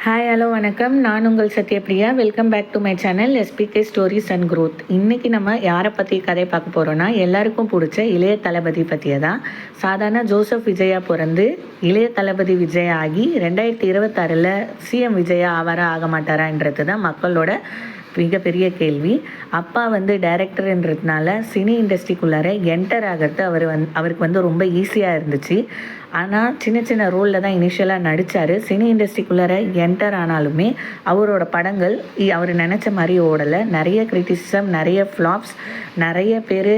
Hi hello வணக்கம். நான் உங்கள் Sathyapriya. Welcome back to my channel SPK stories and growth. இன்றைக்கி நம்ம யாரை பற்றி கதை பார்க்க போகிறோன்னா, எல்லாருக்கும் பிடிச்ச இளைய தளபதி பற்றியே தான். சாதாரண ஜோசப் விஜயா பிறந்து இளைய தளபதி விஜயா ஆகி 2026 சிஎம் விஜயா ஆவாரா ஆக மாட்டாரான்றது தான் மக்களோட மிகப்பெரிய கேள்வி. அப்பா டைரக்டர்ன்றதுனால சினி இண்டஸ்ட்ரிக்குள்ளார என்டர் ஆகிறது அவருக்கு ரொம்ப ஈஸியாக இருந்துச்சு. ஆனால் சின்ன சின்ன ரோலில் தான் இனிஷியலாக நடித்தார். சினி இண்டஸ்ட்ரிக்குள்ளார என்டர் ஆனாலுமே அவரோட படங்கள் அவர் நினச்ச மாதிரி ஓடலை. நிறைய கிரிட்டிசிசம், நிறைய ஃப்ளாப்ஸ், நிறைய பேர்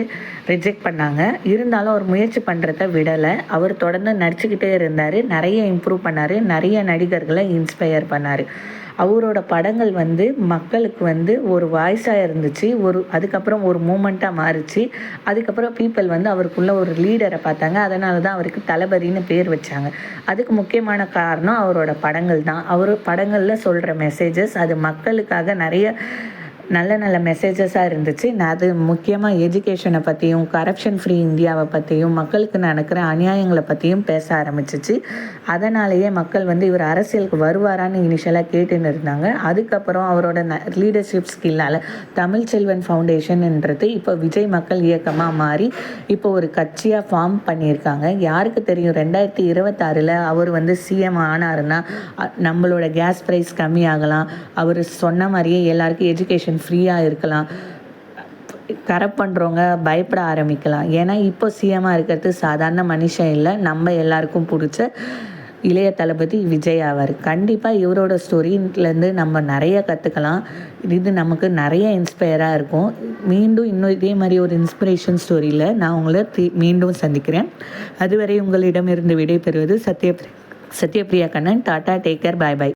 ரிஜெக்ட் பண்ணாங்க. இருந்தாலும் அவர் முயற்சி பண்ணுறத விடலை. அவர் தொடர்ந்து நடிச்சுக்கிட்டே இருந்தார். நிறைய இம்ப்ரூவ் பண்ணார். நிறைய நடிகர்களை இன்ஸ்பயர் பண்ணார். அவரோட படங்கள் மக்களுக்கு ஒரு வாய்ஸாக இருந்துச்சு. அதுக்கப்புறம் ஒரு மூமெண்ட்டாக மாறிச்சு. அதுக்கப்புறம் பீப்புள் அவருக்குள்ள ஒரு லீடரை பார்த்தாங்க. அதனால தான் அவருக்கு தளபதின்னு பேர் வச்சாங்க. அதுக்கு முக்கியமான காரணம் அவரோட படங்கள் தான். அவர் படங்களில் சொல்கிற மெசேஜஸ் அது மக்களுக்காக நிறைய நல்ல நல்ல மெசேஜஸாக இருந்துச்சு. அது முக்கியமாக எஜுகேஷனை பற்றியும், கரப்ஷன் ஃப்ரீ இந்தியாவை பற்றியும், மக்களுக்கு நடக்கிற அநியாயங்களை பற்றியும் பேச ஆரம்பிச்சிச்சு. அதனாலேயே மக்கள் இவர் அரசியலுக்கு வருவாரான்னு இனிஷியலாக கேட்டுன்னு இருந்தாங்க. அதுக்கப்புறம் அவரோட லீடர்ஷிப் ஸ்கில்லால் தமிழ் செல்வன் ஃபவுண்டேஷன்ன்றது இப்போ விஜய் மக்கள் இயக்கமாக மாறி இப்போ ஒரு கட்சியாக ஃபார்ம் பண்ணியிருக்காங்க. யாருக்கு தெரியும் 2026 அவர் சிஎம் ஆனாருன்னா நம்மளோட கேஸ் ப்ரைஸ் கம்மியாகலாம். அவர் சொன்ன மாதிரியே எல்லாருக்கும் எஜுகேஷன் ஃப்ரீயாக இருக்கலாம். கரெக்ட் பண்ணுறவங்க பயப்பட ஆரம்பிக்கலாம். ஏன்னா இப்போ சிஎம்மாக இருக்கிறது சாதாரண மனுஷன் இல்லை, நம்ம எல்லாருக்கும் பிடிச்ச இளைய தளபதி விஜய் ஆவார். கண்டிப்பாக இவரோட ஸ்டோரிலேருந்து நம்ம நிறைய கற்றுக்கலாம். இது நமக்கு நிறைய இன்ஸ்பயராக இருக்கும். மீண்டும் இன்னும் இதே மாதிரி ஒரு இன்ஸ்பிரேஷன் ஸ்டோரியில் நான் உங்களை மீண்டும் சந்திக்கிறேன். அதுவரை உங்களிடமிருந்து விடைபெறுவது Sathyapriya Kannan. Tata, take care, bye பாய்.